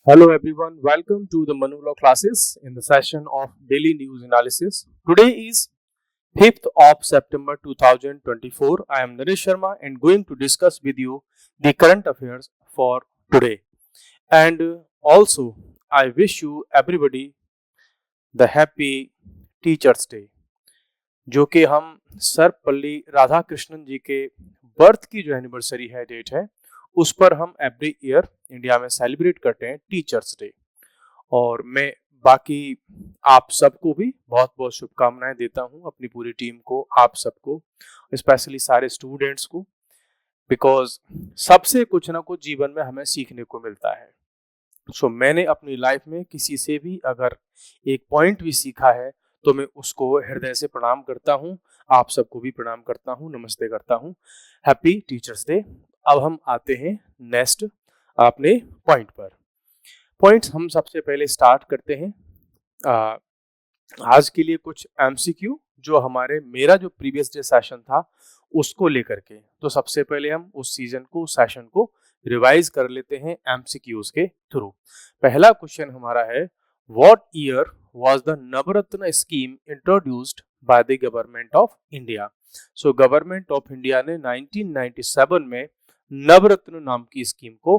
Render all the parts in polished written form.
Hello everyone, welcome to the Manula classes in the session of daily news analysis. Today is 5th of September 2024. I am Naresh Sharma and going to discuss with you the current affairs for today. And also, I wish you everybody the happy Teachers Day, जो कि हम सर्वपल्ली राधाकृष्णन जी के birth की जो anniversary है date है उस पर हम एवरी ईयर इंडिया में सेलिब्रेट करते हैं टीचर्स डे। और मैं बाकी आप सबको भी बहुत बहुत शुभकामनाएं देता हूं, अपनी पूरी टीम को, आप सबको, स्पेशली सारे स्टूडेंट्स को, बिकॉज सबसे कुछ ना कुछ जीवन में हमें सीखने को मिलता है। सो मैंने अपनी लाइफ में किसी से भी अगर एक पॉइंट भी सीखा है तो मैं उसको हृदय से प्रणाम करता हूँ। आप सबको भी प्रणाम करता हूँ, नमस्ते करता हूँ। Happy teachers day. अब हम आते हैं नेक्स्ट अपने पॉइंट पर। पॉइंट्स हम सबसे पहले स्टार्ट करते हैं आज के लिए कुछ एमसीक्यू जो हमारे मेरा जो प्रीवियस डे सेशन था उसको लेकर के। तो सबसे पहले हम उस सीजन को, उस सेशन को रिवाइज कर लेते हैं एमसीक्यूज के थ्रू। पहला क्वेश्चन हमारा है, what year was the Navratna scheme introduced by the government of India. So government of India ने 1997 में नवरत्न नाम की स्कीम को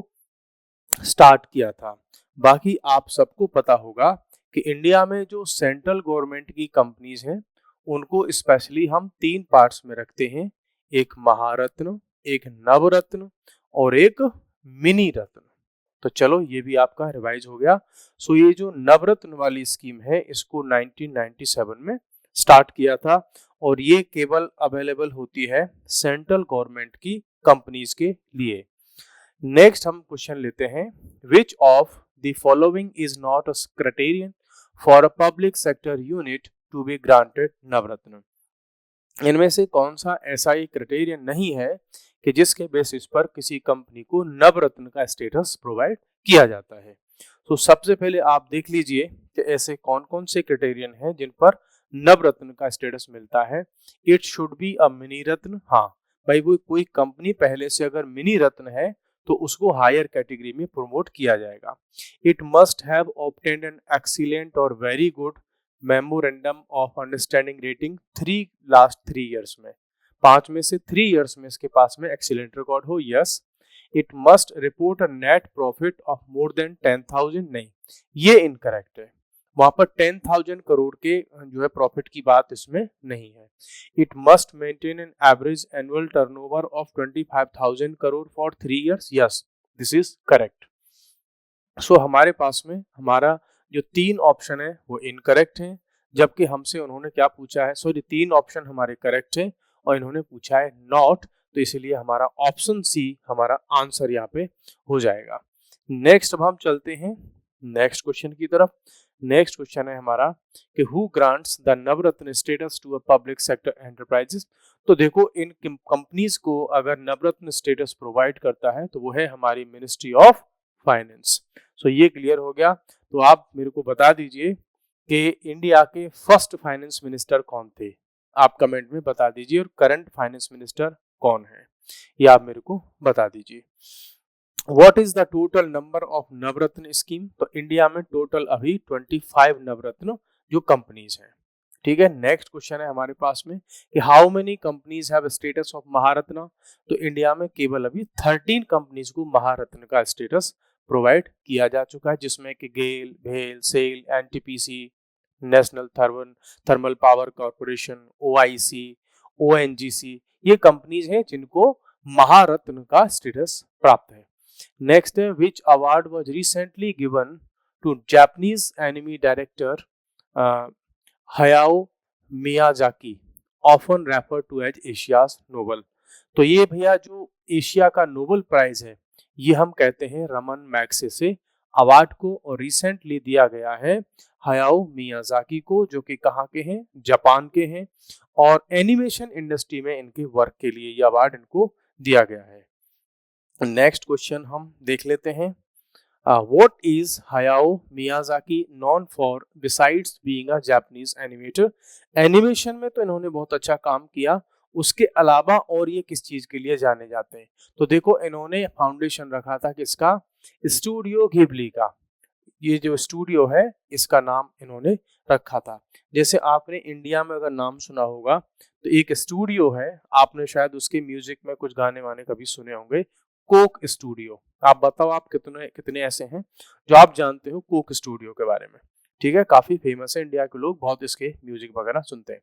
स्टार्ट किया था। बाकी आप सबको पता होगा कि इंडिया में जो सेंट्रल गवर्नमेंट की कंपनीज हैं उनको स्पेशली हम तीन पार्ट्स में रखते हैं, एक महारत्न, एक नवरत्न और एक मिनी रत्न। तो चलो ये भी आपका रिवाइज हो गया। सो ये जो नवरत्न वाली स्कीम है इसको 1997 में स्टार्ट किया था और ये केवल अवेलेबल होती है सेंट्रल गवर्नमेंट की कंपनीज के लिए। नेक्स्ट हम क्वेश्चन लेते हैं, which of the following is not a criterion for a public sector unit to be granted Navratna. इनमें से कौन सा ऐसा ही क्राइटेरियन नहीं है कि जिसके बेसिस पर किसी कंपनी को नवरत्न का स्टेटस प्रोवाइड किया जाता है। तो सबसे पहले आप देख लीजिए कि ऐसे कौन कौन से क्राइटेरियन हैं जिन पर नवरत्न का स्टेटस मिलता है। It should be a mini ratna. हाँ भाई, वो कोई कंपनी पहले से अगर मिनी रत्न है तो उसको हायर कैटेगरी में प्रमोट किया जाएगा। It must have obtained an excellent और very good memorandum of understanding rating last 3 years में, 5 में से 3 ईयर्स में इसके पास में एक्सीलेंट रिकॉर्ड हो। Yes. It must report a net profit of more than 10,000। नहीं, ये इनकरेक्ट है, वहां पर 10,000 करोड़ के जो है प्रॉफिट की बात इसमें नहीं है। It must maintain an average annual turnover of 25,000 crore for 3 years. Yes, this is correct. So हमारे पास में हमारा जो तीन ऑप्शन है वो इनकरेक्ट है, जबकि हमसे उन्होंने क्या पूछा है, सॉरी, तीन ऑप्शन हमारे करेक्ट है और इन्होंने पूछा है नॉट, तो इसलिए हमारा ऑप्शन सी हमारा आंसर यहाँ पे हो जाएगा। नेक्स्ट अब हम चलते हैं नेक्स्ट क्वेश्चन की तरफ। नेक्स्ट क्वेश्चन है हमारा कि who grants the Navratna status to a public sector enterprises. तो देखो, इन कंपनीज को अगर नवरत्न स्टेटस प्रोवाइड करता है तो वो है हमारी मिनिस्ट्री ऑफ फाइनेंस। सो ये क्लियर हो गया। तो आप मेरे को बता दीजिए कि इंडिया के फर्स्ट फाइनेंस मिनिस्टर कौन थे, आप कमेंट में बता दीजिए, और करंट फाइनेंस मिनिस्टर कौन है ये आप मेरे को बता दीजिए। What is the total number of Navratna scheme. तो इंडिया में टोटल अभी 25 नवरत्न जो कंपनीज हैं। ठीक है। नेक्स्ट क्वेश्चन है हमारे पास में कि how many companies have status of Maharatna. तो इंडिया में केवल अभी 13 कंपनीज को महारत्न का स्टेटस प्रोवाइड किया जा चुका है, जिसमें कि गेल, भेल, सेल, एनटीपीसी, नेशनल थर्मल पावर कॉर्पोरेशन, ओआईसी, ओएनजीसी, ये कंपनीज हैं जिनको महारत्न का स्टेटस प्राप्त है। नेक्स्ट है, which award was recently given to Japanese anime director Hayao Miyazaki, often referred to as Asia's Nobel. तो ये भैया जो एशिया का नोबल प्राइज है ये हम कहते हैं रमन मैग्सेसे अवार्ड को, और रिसेंटली दिया गया है हयाओ मियाजाकी को, जो कि कहाँ के हैं, जापान के हैं, और एनिमेशन इंडस्ट्री में इनके वर्क के लिए ये अवार्ड इनको दिया गया है। नेक्स्ट क्वेश्चन हम देख लेते हैं, what is Hayao Miyazaki known for besides being a Japanese animator. Animation में तो इन्होंने बहुत अच्छा काम किया, उसके अलावा और ये किस चीज के लिए जाने जाते हैं। तो देखो, इन्होंने फाउंडेशन रखा था किसका, स्टूडियो घिबली का। ये जो स्टूडियो है इसका नाम इन्होंने रखा था। जैसे आपने इंडिया में अगर नाम सुना होगा तो एक स्टूडियो है, आपने शायद उसके म्यूजिक में कुछ गाने वाने कभी सुने होंगे, कोक स्टूडियो। आप बताओ आप कितने कितने ऐसे हैं जो आप जानते हो कोक स्टूडियो के बारे में। ठीक है, काफी फेमस है, इंडिया के लोग बहुत इसके म्यूजिक वगैरह सुनते हैं।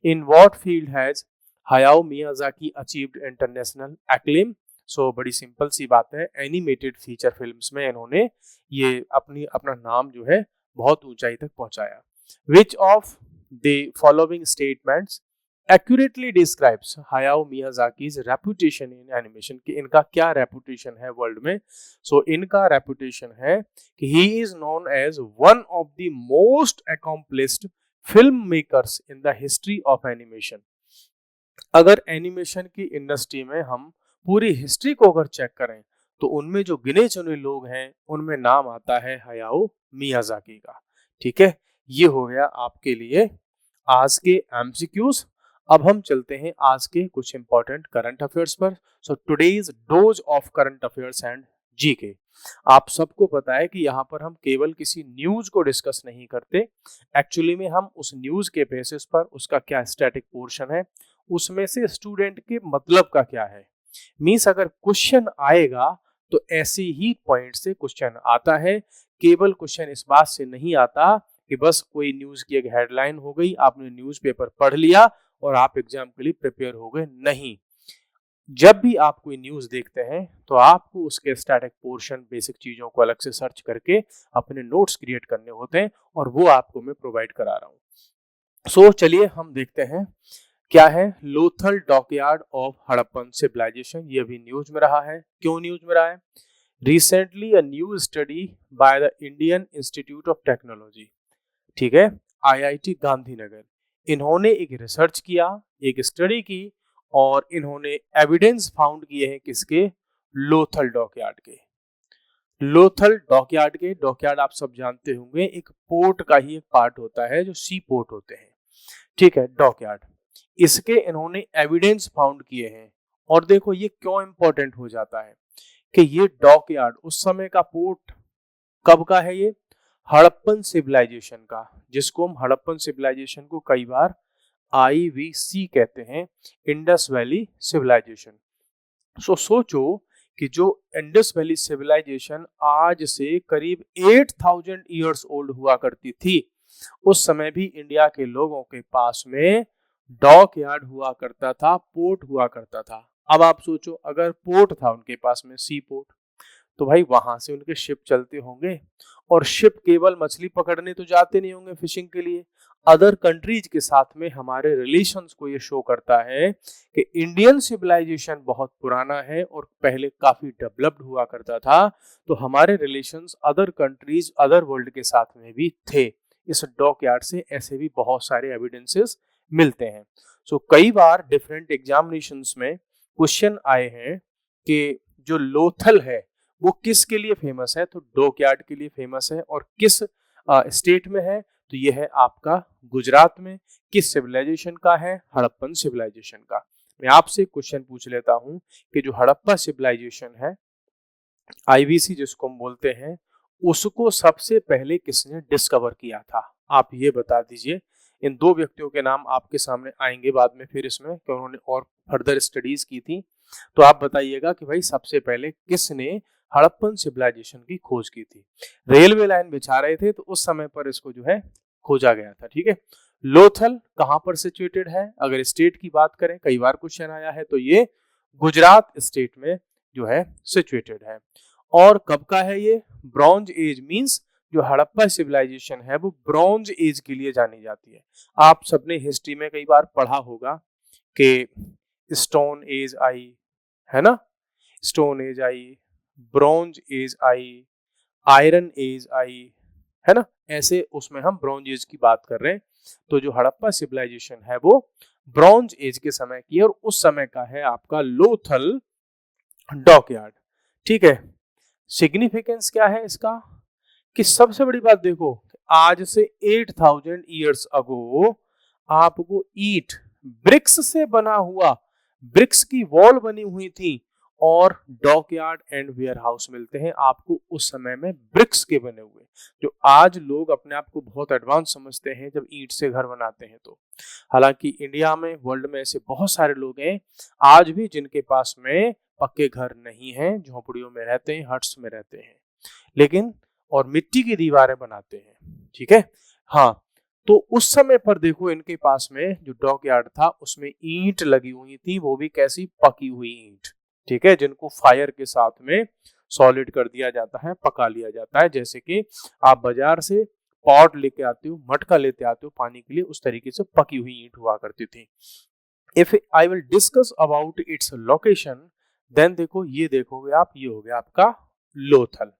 In what field has Hayao Miyazaki achieved international acclaim. So बड़ी सिंपल सी बात है, एनिमेटेड फीचर फिल्म्स में इन्होंने ये अपना नाम जो है बहुत ऊंचाई तक पहुंचाया। Which of the following statements accurately describes Hayao Miyazaki's reputation in animation, कि इनका क्या रेपुटेशन है वर्ल्ड में। सो इनका रेपुटेशन है कि he is known as one of the most accomplished film makers in the history of animation. अगर animation की इंडस्ट्री में हम पूरी हिस्ट्री को अगर चेक करें तो उनमें जो गिने चुने लोग हैं उनमें नाम आता है हायाओ मियाजाकी का। ठीक है, ये हो गया आपके लिए आज के एमसीक्यूज। अब हम चलते हैं आज के कुछ इंपॉर्टेंट करंट अफेयर्स पर। So today's dose of current affairs and GK. आप सबको पता है कि यहाँ पर हम केवल किसी न्यूज को डिस्कस नहीं करते, एक्चुअली में हम उस न्यूज के बेसिस पर उसका क्या स्टैटिक पोर्शन है, उसमें से स्टूडेंट के मतलब का क्या है। मींस अगर क्वेश्चन आएगा तो ऐसे ही पॉइंट से क्वेश्चन आता है। केवल क्वेश्चन इस बात से नहीं आता कि बस कोई न्यूज की एक हेडलाइन हो गई, आपने न्यूज़पेपर पढ़ लिया और आप एग्जाम के लिए प्रिपेयर हो गए। नहीं, जब भी आप कोई न्यूज देखते हैं तो आपको उसके स्टैटिक पोर्शन, बेसिक चीजों को अलग से सर्च करके अपने नोट्स क्रिएट करने होते हैं और वो आपको मैं प्रोवाइड करा रहा हूँ। सो चलिए हम देखते हैं क्या है Lothal dockyard of Harappan civilization. ये अभी न्यूज में रहा है। क्यों न्यूज में रहा है? Recently a new study by the Indian institute of technology, ठीक है, आईआईटी गांधीनगर, इन्होंने एक रिसर्च किया, एक स्टडी की और इन्होंने एविडेंस फाउंड किए हैं किसके? लोथल डॉकयार्ड के। लोथल डॉकयार्ड के, डॉकयार्ड आप सब जानते होंगे, एक पोर्ट का ही एक पार्ट होता है जो सी पोर्ट होते हैं। ठीक है, डॉकयार्ड, इसके इन्होंने एविडेंस फाउंड किए हैं। और देखो ये क्यों इंपॉर्टेंट हो जाता है कि ये डॉकयार्ड उस समय का पोर्ट कब का है? ये हड़प्पन सिविलाइजेशन का, जिसको हम हड़प्पन सिविलाइजेशन को कई बार IVC कहते हैं, इंडस वैली सिविलाइजेशन। सो सोचो कि जो इंडस वैली सिविलाइजेशन आज से करीब 8000 ईयर्स ओल्ड हुआ करती थी, उस समय भी इंडिया के लोगों के पास में डॉक यार्ड हुआ करता था, पोर्ट हुआ करता था। अब आप सोचो अगर पोर्ट था उनके पास में, सी पोर्ट, तो भाई वहां से उनके शिप चलते होंगे और शिप केवल मछली पकड़ने तो जाते नहीं होंगे फिशिंग के लिए। अदर कंट्रीज के साथ में हमारे रिलेशंस को ये शो करता है कि इंडियन सिविलाइजेशन बहुत पुराना है और पहले काफी डेवलप्ड हुआ करता था, तो हमारे relations other countries, other world के साथ में भी थे। इस डॉकयार्ड से ऐसे भी बहुत सारे एविडेंसेस मिलते हैं। सो कई बार डिफरेंट एग्जामिनेशंस में क्वेश्चन आए हैं कि जो लोथल है वो किसके लिए फेमस है? तो डॉकयार्ड के लिए फेमस है। और किस स्टेट में है? तो ये है आपका गुजरात में। किस सिविलाइजेशन का है? हड़प्पन सिविलाइजेशन का। मैं आपसे क्वेश्चन पूछ लेता हूं कि जो हड़प्पा सिविलाइजेशन है, IVC जिसको हम बोलते हैं, उसको सबसे पहले किसने डिस्कवर किया था? आप ये बता दीजिए। इन दो व्यक्तियों के नाम आपके सामने आएंगे बाद में फिर इसमें कि उन्होंने और फर्दर स्टडीज की थी, तो आप बताइएगा कि भाई सबसे पहले किसने हड़प्पन सिविलाइजेशन की खोज की थी। रेलवे लाइन बिछा रहे थे तो उस समय पर इसको जो है खोजा गया था। ठीक है, लोथल कहां पर सिचुएटेड है? अगर स्टेट की बात करें, कई बार क्वेश्चन आया है, तो ये गुजरात स्टेट में जो है सिचुएटेड है। और कब का है ये? ब्रॉन्ज एज, मींस जो हड़प्पा सिविलाइजेशन है वो ब्रॉन्ज एज के लिए जानी जाती है। आप सबने हिस्ट्री में कई बार पढ़ा होगा कि स्टोन एज आई, है ना, स्टोन एज आई, ब्रॉन्ज एज आई, आयरन एज आई, है ना, ऐसे उसमें हम ब्रॉन्ज एज की बात कर रहे हैं। तो जो हड़प्पा सिविलाइजेशन है वो ब्रॉन्ज एज के समय की है और उस समय का है आपका लोथल डॉकयार्ड। ठीक है, सिग्निफिकेंस क्या है इसका? कि सबसे बड़ी बात देखो, आज से 8000 ईयर्स अगो आपको ईट, ब्रिक्स से बना हुआ, ब्रिक्स की वॉल बनी हुई थी और डॉकयार्ड एंड वेयर हाउस मिलते हैं आपको उस समय में ब्रिक्स के बने हुए, जो आज लोग अपने आप को बहुत एडवांस समझते हैं जब ईंट से घर बनाते हैं। तो हालांकि इंडिया में, वर्ल्ड में ऐसे बहुत सारे लोग हैं आज भी जिनके पास में पक्के घर नहीं हैं, झोपड़ियों में रहते हैं, हट्स में रहते हैं, लेकिन और मिट्टी की दीवारें बनाते हैं। ठीक है, हाँ। तो उस समय पर देखो इनके पास में जो डॉकयार्ड था उसमें ईंट लगी हुई थी, वो भी कैसी, पकी हुई ईंट। ठीक है, जिनको फायर के साथ में सॉलिड कर दिया जाता है, पका लिया जाता है। जैसे कि आप बाजार से पॉट लेके आते हो, मटका लेते आते हो पानी के लिए, उस तरीके से पकी हुई ईंट हुआ करती थी। If I will discuss about its location, then देखो ये देखोगे आप, ये हो गया आपका लोथल।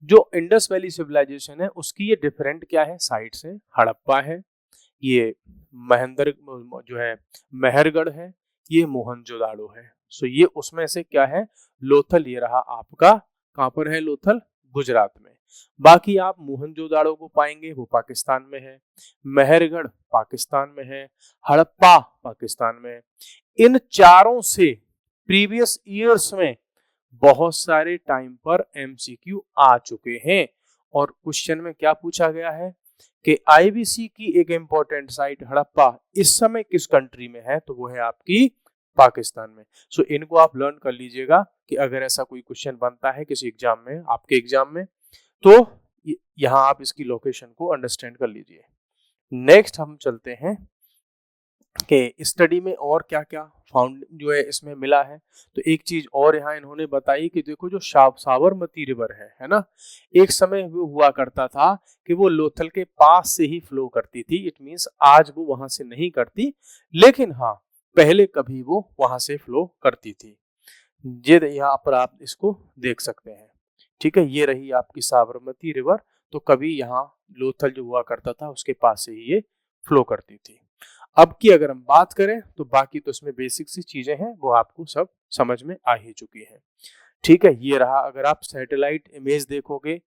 जो इंडस वैली सिविलाइजेशन है उसकी ये डिफरेंट क्या है साइड से, हड़प्पा है, ये महेंद्र जो है मेहरगढ़ है, ये मोहनजोदाड़ो है। सो ये उसमें से क्या है, लोथल ये रहा आपका। कहां पर है लोथल? गुजरात में। बाकी आप मोहनजोदाड़ो को पाएंगे, वो पाकिस्तान में है, मेहरगढ़ पाकिस्तान में है, हड़प्पा पाकिस्तान में है। इन चारों से प्रीवियस ईयर्स में बहुत सारे टाइम पर एमसीक्यू आ चुके हैं। और क्वेश्चन में क्या पूछा गया है कि आईबीसी की एक इंपॉर्टेंट साइट हड़प्पा इस समय किस कंट्री में है, तो वो है आपकी पाकिस्तान में। सो इनको आप लर्न कर लीजिएगा कि अगर ऐसा कोई क्वेश्चन बनता है किसी एग्जाम में, आपके एग्जाम में, तो यहाँ आप इसकी लोकेशन को अंडरस्टैंड कर लीजिए। नेक्स्ट हम चलते हैं कि स्टडी में और क्या क्या फाउंड जो है इसमें मिला है। तो एक चीज और यहाँ इन्होंने बताई कि देखो जो साबरमती रिवर है ना, एक समय वो हुआ करता था कि वो लोथल के पास से ही फ्लो करती थी। इट मींस आज वो वहां से नहीं करती, लेकिन हाँ पहले कभी वो वहां से फ्लो करती थी। ये यहाँ पर आप इसको देख सकते हैं। ठीक है, ये रही आपकी साबरमती रिवर। तो कभी यहाँ लोथल जो हुआ करता था उसके पास से ही ये फ्लो करती थी। अब की अगर हम बात करें तो बाकी तो इसमें बेसिक सी चीजें हैं वो आपको सब समझ में आ ही चुकी हैं। ठीक है, ये रहा, अगर आप सैटेलाइट इमेज देखोगे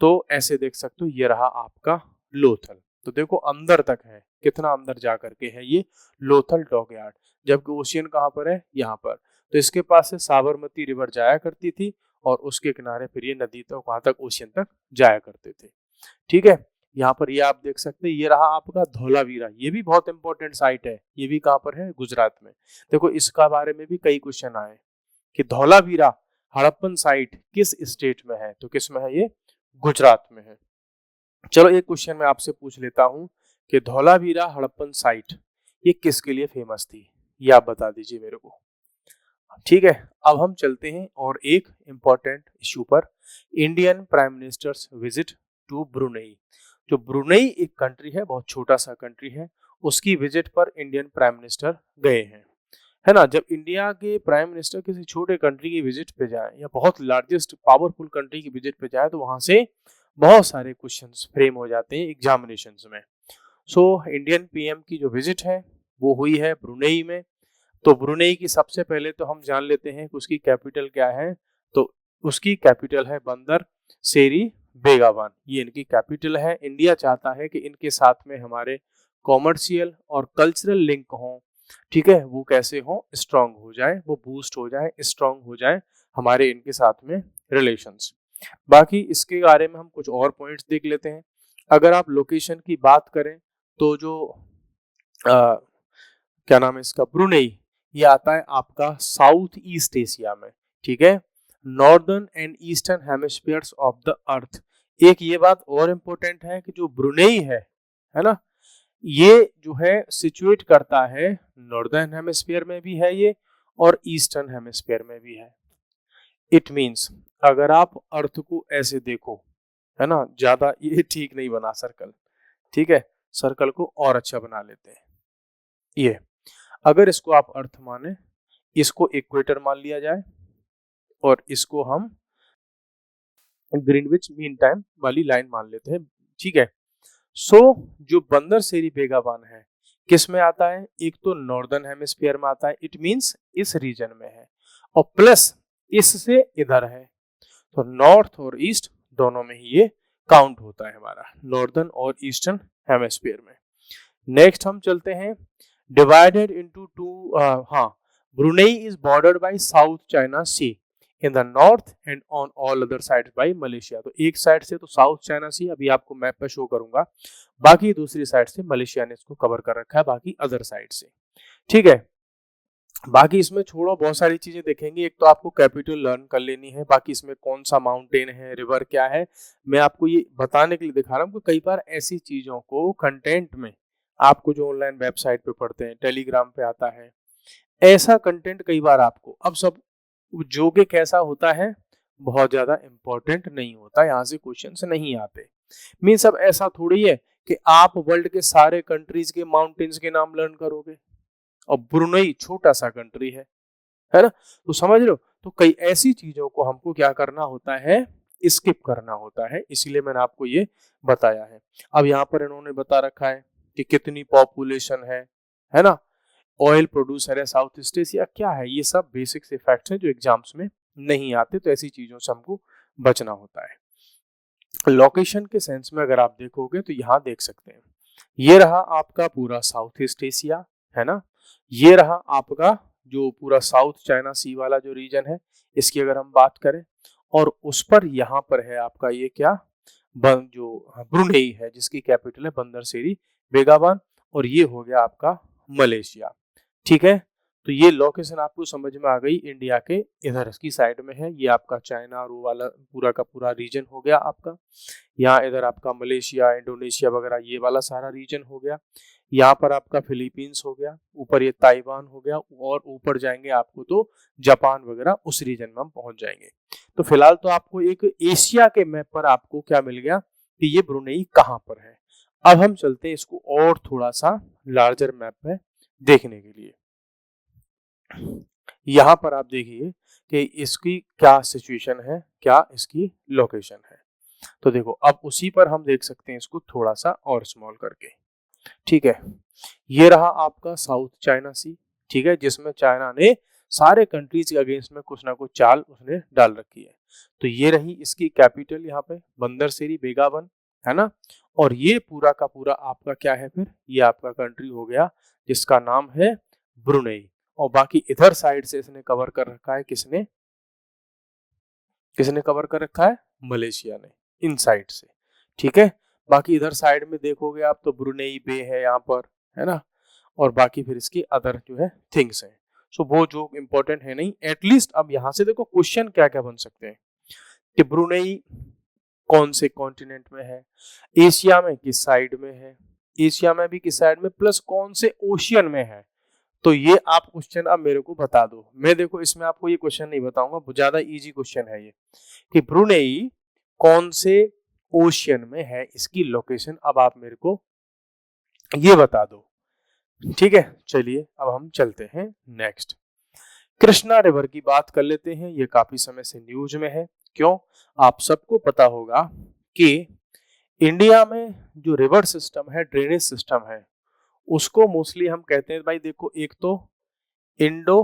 तो ऐसे देख सकते हो, ये रहा आपका लोथल। तो देखो अंदर तक है, कितना अंदर जा करके है ये लोथल डॉकयार्ड, जबकि ओशियन कहाँ पर है, यहाँ पर। तो इसके पास से साबरमती रिवर जाया करती थी और उसके किनारे फिर ये नदी तक, वहां तक, ओशियन तक जाया करते थे। ठीक है, यहाँ पर ये आप देख सकते हैं, ये रहा आपका धौलावीरा। ये भी बहुत इंपॉर्टेंट साइट है, ये भी कहाँ पर है, गुजरात में। देखो इसका बारे में भी कई क्वेश्चन आए कि धौलावीरा हड़प्पन साइट किस स्टेट में है, तो किस में है, ये गुजरात में है। चलो एक क्वेश्चन मैं आपसे पूछ लेता हूं कि धौलावीरा हड़प्पन साइट ये किसके लिए फेमस थी, ये आप बता दीजिए मेरे को। ठीक है, अब हम चलते हैं और एक इंपॉर्टेंट इश्यू पर, Indian prime ministers visit to Brunei. जो ब्रुनेई एक कंट्री है, बहुत छोटा सा कंट्री है, उसकी विजिट पर इंडियन प्राइम मिनिस्टर गए हैं, है ना। जब इंडिया के प्राइम मिनिस्टर किसी छोटे कंट्री की विजिट पे जाए या बहुत लार्जेस्ट पावरफुल कंट्री की विजिट पे जाए तो वहां से बहुत सारे क्वेश्चंस फ्रेम हो जाते हैं एग्जामिनेशंस में। सो इंडियन पीएम की जो विजिट है वो हुई है ब्रुनेई में। तो ब्रुनेई की सबसे पहले तो हम जान लेते हैं कि उसकी कैपिटल क्या है। तो उसकी कैपिटल है बंदर सेरी बेगावान, ये इनकी कैपिटल है। इंडिया चाहता है कि इनके साथ में हमारे कॉमर्शियल और कल्चरल लिंक हों। ठीक है, वो कैसे हो, स्ट्रांग हो जाए, वो बूस्ट हो जाए, स्ट्रांग हो जाए हमारे इनके साथ में रिलेशंस। बाकी इसके बारे में हम कुछ और पॉइंट्स देख लेते हैं। अगर आप लोकेशन की बात करें तो जो क्या नाम है इसका, ब्रुनेई, ये आता है आपका साउथ ईस्ट एशिया में। ठीक है, northern and eastern hemispheres of the earth. एक ये बात और इम्पोर्टेंट है कि जो ब्रुनेई है ना, ये जो है सिचुएट करता है नॉर्दर्न हेमिस्फीयर में भी है ये, और ईस्टर्न हेमिस्फीयर में भी है। इट मींस अगर आप अर्थ को ऐसे देखो, है ना, ज्यादा ये ठीक नहीं बना सर्कल। ठीक है, सर्कल को और अच्छा बना लेते हैं। ये अगर इसको आप अर्थ माने, इसको इक्वेटर मान लिया जाए और इसको हम ग्रीनविच मीन टाइम वाली लाइन मान लेते हैं। ठीक है, सो जो बंदर सेरी बेगावान है किस में आता है, एक तो नॉर्दर्न हेमिस्फीयर में आता है, इट मींस इस रीजन में है, और प्लस इससे इधर है। तो नॉर्थ और ईस्ट दोनों में ही ये काउंट होता है हमारा, नॉर्दर्न और ईस्टर्न हेमिस्फीयर में। नेक्स्ट हम चलते हैं, डिवाइडेड इनटू टू, हाँ, Brunei is bordered by South China Sea in the north and on all other sides by Malaysia. तो एक साइड से तो साउथ चाइना सी अभी आपको मैप पे शो करूंगा, बाकी दूसरी साइड से मलेशिया ने इसको कवर कर रखा है, बाकी अदर साइड से। ठीक है, बाकी इसमें छोड़ो, बहुत सारी चीजें देखेंगे। एक तो आपको कैपिटल लर्न कर लेनी है, बाकी इसमें कौन सा माउंटेन है, रिवर क्या है, मैं आपको ये बताने के लिए दिखा रहा हूँ कि कई बार ऐसी चीजों को कंटेंट में आपको जो ऑनलाइन वेबसाइट पे पढ़ते हैं, टेलीग्राम पे आता है, ऐसा कंटेंट कई बार आपको अब सब जो कि कैसा होता है, बहुत ज्यादा इंपॉर्टेंट नहीं होता, यहाँ से क्वेश्चन नहीं आते। मीन्स अब ऐसा थोड़ी है कि आप वर्ल्ड के सारे कंट्रीज के माउंटेन्स के नाम लर्न करोगे, और ब्रुनेई छोटा सा कंट्री है ना, तो समझ लो। तो कई ऐसी चीजों को हमको क्या करना होता है, स्किप करना होता है, इसीलिए मैंने आपको ये बताया है। अब यहाँ पर इन्होंने बता रखा है कि कितनी पॉपुलेशन है ना, ऑयल प्रोड्यूसर है साउथ ईस्ट एशिया, क्या है, ये सब बेसिक से फैक्ट्स हैं जो एग्जाम्स में नहीं आते, तो ऐसी चीजों से हमको बचना होता है। लोकेशन के सेंस में अगर आप देखोगे तो यहाँ देख सकते हैं, ये रहा आपका पूरा साउथ ईस्ट एशिया, है ना, ये रहा आपका जो पूरा साउथ चाइना सी वाला जो रीजन है, इसकी अगर हम बात करें, और उस पर यहाँ पर है आपका ये क्या, जो ब्रुनेई है जिसकी कैपिटल है बंदर सेरी बेगाबान, और ये हो गया आपका मलेशिया। ठीक है, तो ये लोकेशन आपको समझ में आ गई, इंडिया के इधर की साइड में है, ये आपका चाइना और वो वाला पूरा का पूरा रीजन हो गया आपका। यहाँ इधर आपका मलेशिया, इंडोनेशिया वगैरह ये वाला सारा रीजन हो गया। यहाँ पर आपका फिलीपींस हो गया, ऊपर ये ताइवान हो गया, और ऊपर जाएंगे आपको तो जापान वगैरह, उस रीजन में हम पहुंच जाएंगे। तो फिलहाल तो आपको एक एशिया के मैप पर आपको क्या मिल गया कि ये ब्रुनेई कहाँ पर है। अब हम चलते हैं इसको और थोड़ा सा लार्जर मैप में देखने के लिए। यहाँ पर आप देखिए कि इसकी क्या सिचुएशन है, क्या इसकी लोकेशन है। तो देखो अब उसी पर हम देख सकते हैं इसको थोड़ा सा और स्मॉल करके। ठीक है, ये रहा आपका साउथ चाइना सी, ठीक है, जिसमें चाइना ने सारे कंट्रीज के अगेंस्ट में कुछ ना कुछ चाल उसने डाल रखी है। तो ये रही इसकी कैपिटल यहाँ पे बंदर सेरी बेगावन, है ना, और ये पूरा का पूरा आपका क्या है, फिर ये आपका कंट्री हो गया जिसका नाम है ब्रुनेई। और बाकी इधर साइड से इसने कवर कर रखा है, किसने किसने कवर कर रखा है, मलेशिया ने, इन साइड से। ठीक है, बाकी इधर साइड में देखोगे आप तो ब्रुनेई बे है यहाँ पर, है ना, और बाकी फिर इसकी अदर जो है थिंग्स हैं। सो वो जो इंपॉर्टेंट है नहीं, एटलीस्ट अब यहाँ से देखो क्वेश्चन क्या क्या बन सकते हैं कि ब्रुनेई कौन से कॉन्टिनेंट में है, एशिया में किस साइड में है, एशिया में भी किस साइड में, प्लस कौन से ओशियन में है। तो ये आप क्वेश्चन अब मेरे को बता दो। मैं देखो इसमें आपको ये क्वेश्चन नहीं बताऊंगा, ज्यादा इजी क्वेश्चन है ये कि ब्रुनेई कौन से ओशियन में है, इसकी लोकेशन अब आप मेरे को ये बता दो। ठीक है, चलिए अब हम चलते हैं नेक्स्ट। कृष्णा रिवर की बात कर लेते हैं, ये काफी समय से न्यूज में है। क्यों, आप सबको पता होगा कि इंडिया में जो रिवर सिस्टम है, ड्रेनेज सिस्टम है, उसको मोस्टली हम कहते हैं भाई देखो, एक तो इंडो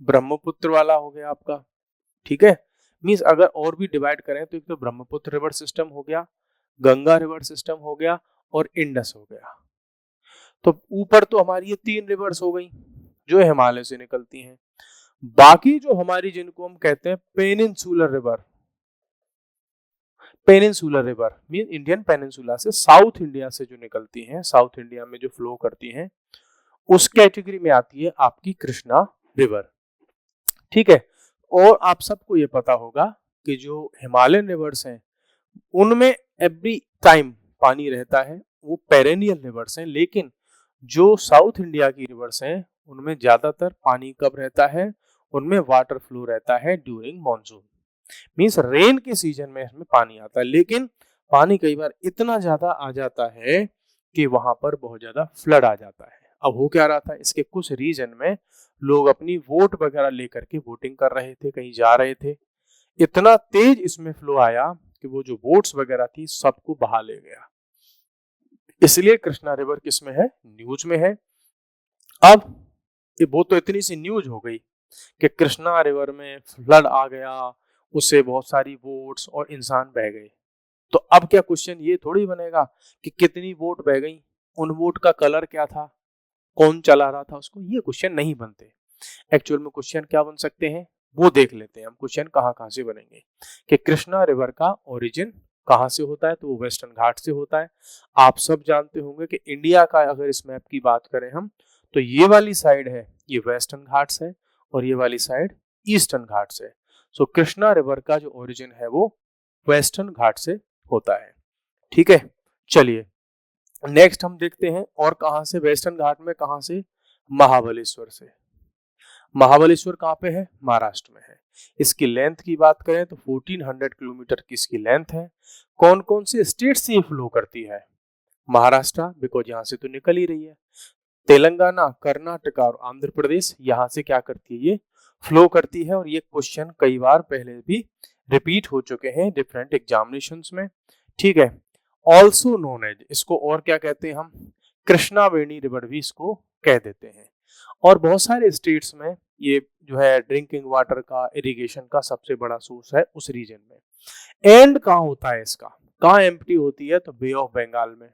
ब्रह्मपुत्र वाला हो गया आपका, ठीक है, मींस अगर और भी डिवाइड करें तो एक तो ब्रह्मपुत्र रिवर सिस्टम हो गया, गंगा रिवर सिस्टम हो गया, और इंडस हो गया। तो ऊपर तो हमारी ये 3 रिवर्स हो गई जो हिमालय से निकलती हैं। बाकी जो हमारी जिनको हम कहते हैं peninsular river, peninsular river mean Indian peninsula से, साउथ इंडिया से जो निकलती हैं, साउथ इंडिया में जो फ्लो करती हैं, उस कैटेगरी में आती है आपकी कृष्णा रिवर। ठीक है, और आप सबको ये पता होगा कि जो हिमालयन रिवर्स हैं उनमें एवरी टाइम पानी रहता है, वो पेरेनियल रिवर्स हैं, लेकिन जो साउथ इंडिया की रिवर्स हैं उनमें ज्यादातर पानी कब रहता है, उनमें वाटर फ्लो रहता है ड्यूरिंग मॉनसून, मींस रेन के सीजन में इसमें पानी आता है, लेकिन पानी कई बार इतना ज्यादा आ जाता है कि वहां पर बहुत ज्यादा फ्लड आ जाता है। अब हो क्या रहा था, इसके कुछ रीजन में लोग अपनी वोट वगैरह लेकर के वोटिंग कर रहे थे, कहीं जा रहे थे, इतना तेज इसमें फ्लो आया कि वो जो वोट्स वगैरह थी सबको बहा ले गया। इसलिए कृष्णा रिवर किसमें है, न्यूज में है। अब वो तो इतनी सी न्यूज हो गई कि कृष्णा रिवर में फ्लड आ गया, उससे बहुत सारी वोट्स और इंसान बह गए। तो अब क्या क्वेश्चन ये थोड़ी बनेगा कि कितनी वोट बह गई, उन वोट का कलर क्या था, कौन चला रहा था उसको, ये क्वेश्चन नहीं बनते। एक्चुअल में क्वेश्चन क्या बन सकते हैं वो देख लेते हैं हम। क्वेश्चन कहाँ से बनेंगे कि कृष्णा रिवर का ओरिजिन कहाँ से होता है, तो वो वेस्टर्न घाट से होता है। आप सब जानते होंगे कि इंडिया का अगर इस मैप की बात करें हम, तो ये वाली साइड है ये वेस्टर्न घाट्स है और ये वाली साइड ईस्टर्न घाट्स है। सो कृष्णा रिवर का जो ओरिजिन है वो वेस्टर्न घाट से होता है। ठीक है, चलिए नेक्स्ट हम देखते हैं और कहां से, वेस्टर्न घाट में कहां से, महाबलेश्वर से। महाबलेश्वर कहाँ पे है, महाराष्ट्र में है। इसकी लेंथ की बात करें तो 1400 किलोमीटर की इसकी लेंथ है। कौन कौन से स्टेट से ये फ्लो करती है, महाराष्ट्र बिकॉज यहाँ से तो निकल ही रही है, तेलंगाना, कर्नाटक और आंध्र प्रदेश यहाँ से क्या करती है, ये फ्लो करती है। और ये क्वेश्चन कई बार पहले भी रिपीट हो चुके हैं डिफरेंट एग्जामिनेशंस में। ठीक है, ऑल्सो नोन एज, इसको और क्या कहते हैं हम, कृष्णावेणी रिवर भी इसको कह देते हैं। और बहुत सारे स्टेट्स में ये जो है ड्रिंकिंग वाटर का, इरिगेशन का सबसे बड़ा सोर्स है उस रीजन में। एंड कहाँ होता है इसका, कहाँ एम्प्टी होती है, तो बे ऑफ बंगाल में।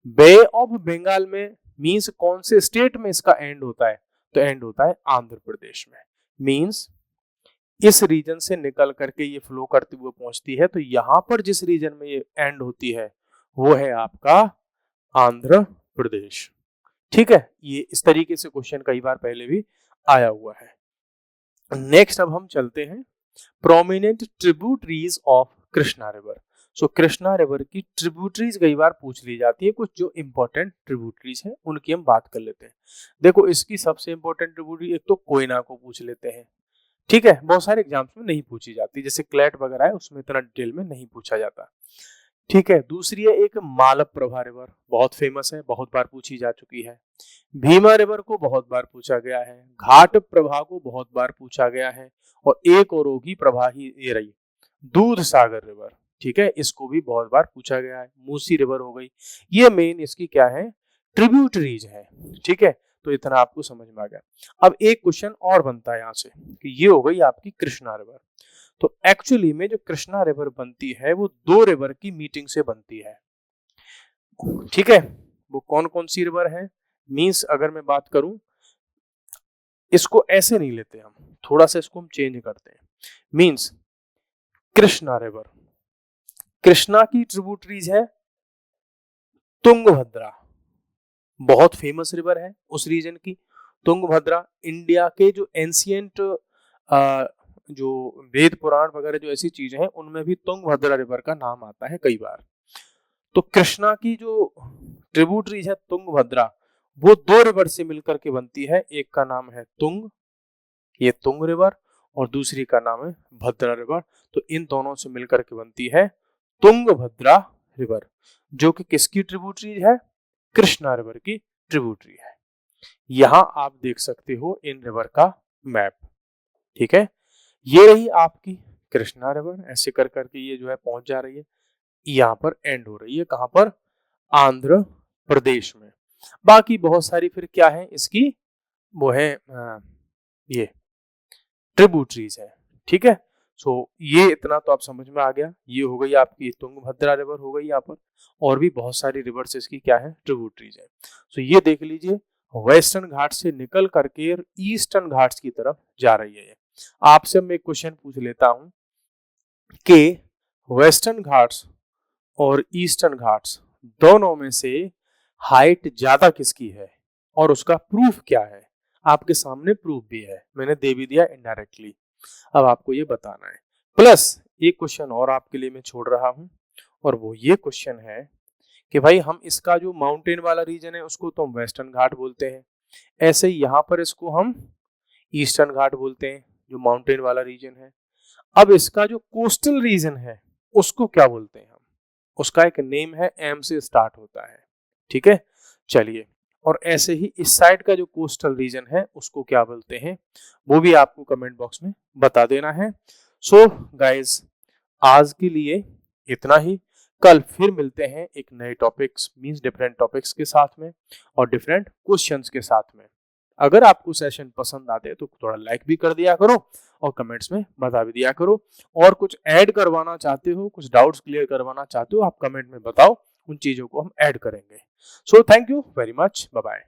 बे ऑफ बंगाल में मींस कौन से स्टेट में इसका एंड होता है, तो एंड होता है आंध्र प्रदेश में। मींस इस रीजन से निकल करके ये फ्लो करते हुए पहुंचती है, तो यहां पर जिस रीजन में ये एंड होती है वो है आपका आंध्र प्रदेश। ठीक है, ये इस तरीके से क्वेश्चन कई बार पहले भी आया हुआ है। नेक्स्ट अब हम चलते हैं prominent tributaries of Krishna river. So Krishna river की ट्रिब्यूटरीज कई बार पूछ ली जाती है, कुछ जो इंपॉर्टेंट ट्रिब्यूटरीज हैं उनकी हम बात कर लेते हैं। देखो इसकी सबसे इंपॉर्टेंट ट्रिब्यूटरी एक तो कोयना को पूछ लेते हैं। ठीक है, बहुत सारे एग्जाम्स में नहीं पूछी जाती, जैसे क्लैट वगैरह है उसमें इतना डिटेल में नहीं पूछा जाता। ठीक है, दूसरी है एक मालप्रभा रिवर, बहुत फेमस है, बहुत बार पूछी जा चुकी है। भीमा रिवर को बहुत बार पूछा गया है, घाट प्रभा को बहुत बार पूछा गया है, और एक और होगी प्रभा ही ये रही, दूध सागर रिवर। ठीक है, इसको भी बहुत बार पूछा गया है। मूसी रिवर हो गई, ये मेन इसकी क्या है, ट्रिब्यूटरीज है। ठीक है, तो इतना आपको समझ में आ गया। अब एक क्वेश्चन और बनता है यहाँ से कि ये हो गई आपकी कृष्णा रिवर। तो एक्चुअली में जो कृष्णा रिवर बनती है वो दो रिवर की मीटिंग से बनती है। ठीक है, वो कौन कौन सी रिवर है, मींस अगर मैं बात करूं, इसको ऐसे नहीं लेते हम, थोड़ा सा इसको हम चेंज करते हैं। मींस कृष्णा रिवर, कृष्णा की ट्रिब्यूटरीज है तुंगभद्रा, बहुत फेमस रिवर है उस रीजन की। तुंगभद्रा इंडिया के जो एंशियंट जो वेद पुराण वगैरह जो ऐसी चीजें हैं उनमें भी तुंगभद्रा रिवर का नाम आता है कई बार। तो कृष्णा की जो ट्रिब्यूटरीज है तुंगभद्रा, वो दो रिवर से मिलकर के बनती है। एक का नाम है तुंग, ये तुंग रिवर, और दूसरी का नाम है भद्रा रिवर। तो इन दोनों से मिलकर के बनती है तुंगभद्रा रिवर, जो कि किसकी ट्रिब्यूटरी है, कृष्णा रिवर की ट्रिब्यूटरी है। यहां आप देख सकते हो इन रिवर का मैप। ठीक है, ये रही आपकी कृष्णा रिवर, ऐसे कर करके ये जो है पहुंच जा रही है, यहाँ पर एंड हो रही है कहां पर, आंध्र प्रदेश में। बाकी बहुत सारी फिर क्या है इसकी, वो है ये ट्रिब्यूटरीज है। ठीक है, सो ये इतना तो आप समझ में आ गया। ये हो गई आपकी तुंगभद्रा रिवर हो गई यहाँ पर, और भी बहुत सारी रिवर्स इसकी क्या है, ट्रिब्यूटरीज है। सो ये देख लीजिए वेस्टर्न घाट से निकल करके ईस्टर्न घाट्स की तरफ जा रही है। आपसे मैं एक क्वेश्चन पूछ लेता हूं कि वेस्टर्न घाट्स और ईस्टर्न घाट्स दोनों में से हाइट ज्यादा किसकी है और उसका प्रूफ क्या है। आपके सामने प्रूफ भी है, मैंने दे भी दिया इनडायरेक्टली, अब आपको ये बताना है। प्लस एक क्वेश्चन और आपके लिए मैं छोड़ रहा हूं, और वो ये क्वेश्चन है कि भाई हम इसका जो माउंटेन वाला रीजन है उसको तो हम वेस्टर्न घाट बोलते हैं, ऐसे ही यहाँ पर इसको हम ईस्टर्न घाट बोलते हैं जो माउंटेन वाला रीजन है। अब इसका जो कोस्टल रीजन है उसको क्या बोलते हैं हम, उसका एक नेम है, एम से स्टार्ट होता है। ठीक है, चलिए, और ऐसे ही इस साइड का जो कोस्टल रीजन है उसको क्या बोलते हैं, वो भी आपको कमेंट बॉक्स में बता देना है। सो गाइज आज के लिए इतना ही, कल फिर मिलते हैं एक नए टॉपिक्स मींस डिफरेंट टॉपिक्स के साथ में और डिफरेंट क्वेश्चंस के साथ में। अगर आपको सेशन पसंद आते तो थोड़ा लाइक भी कर दिया करो और कमेंट्स में बता भी दिया करो, और कुछ ऐड करवाना चाहते हो, कुछ डाउट्स क्लियर करवाना चाहते हो, आप कमेंट में बताओ, उन चीजों को हम ऐड करेंगे। So thank you very much, bye bye.